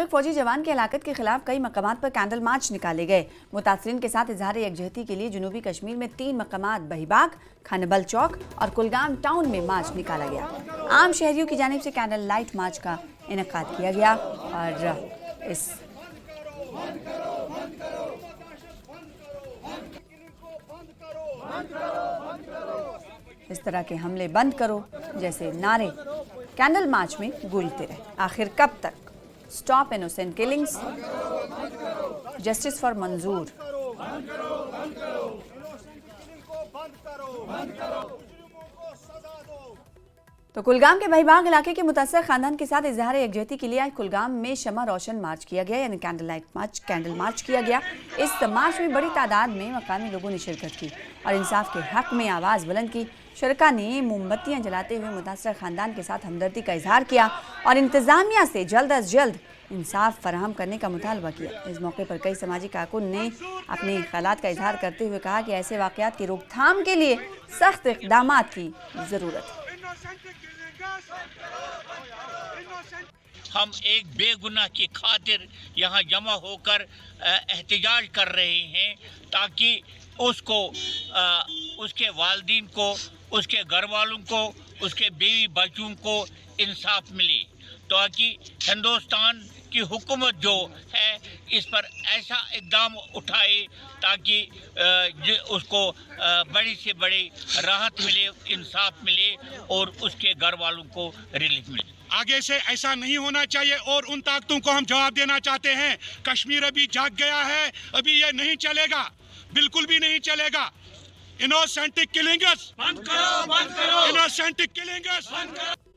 मुताबिक फौजी जवान की हलाकत के खिलाफ कई मकामात पर कैंडल मार्च निकाले गए। मुतासरीन के साथ इजहार यकजहती के लिए जनूबी कश्मीर में 3 मकामात बहीबाग, खानबल चौक और कुलगाम टाउन में मार्च निकाला गया। आम शहरियों की जानिब से कैंडल लाइट मार्च का इनेकाद किया गया और इस तरह के हमले बंद करो जैसे नारे कैंडल मार्च में गूंजते रहे। आखिर कब तक? Stop innocent killings, justice for मंजूर। तो कुलगाम के बहीबाग इलाके के मुतासर खानदान के साथ इजहार यकजहती के लिए आज कुलगाम में शमा रोशन मार्च किया गया, यानी कैंडल मार्च किया गया। इस मार्च में बड़ी तादाद में मकामी लोगों ने शिरकत की और इंसाफ के हक में आवाज़ बुलंद की। शुरका ने मोमबत्तियां जलाते हुए मुतासर खानदान के साथ हमदर्दी का इजहार किया और इंतज़ामिया से जल्द अज जल्द इंसाफ फराहम करने का मुतालबा किया। इस मौके पर कई समाजी कारकुन ने अपने ख्यालात का इजहार करते हुए कहा कि ऐसे वाक़यात की रोकथाम के लिए सख्त इक़दामात की ज़रूरत है। हम एक बेगुनाह की खातिर यहाँ जमा होकर एहतजाज कर रहे हैं ताकि उसको उसके वालिदीन को, उसके घर वालों को, उसके बीवी बच्चों को इंसाफ मिले, ताकि हिंदुस्तान की हुकूमत जो है इस पर ऐसा इक़दाम उठाए ताकि उसको बड़ी से बड़ी राहत मिले, इंसाफ मिले और उसके घर वालों को रिलीफ मिले। आगे से ऐसा नहीं होना चाहिए और उन ताकतों को हम जवाब देना चाहते हैं। कश्मीर अभी जाग गया है, अभी ये नहीं चलेगा, बिल्कुल भी नहीं चलेगा। इनोसेंट किलिंग्स बंद करो, बंद करो। इनोसेंट किलिंग्स बंद करो।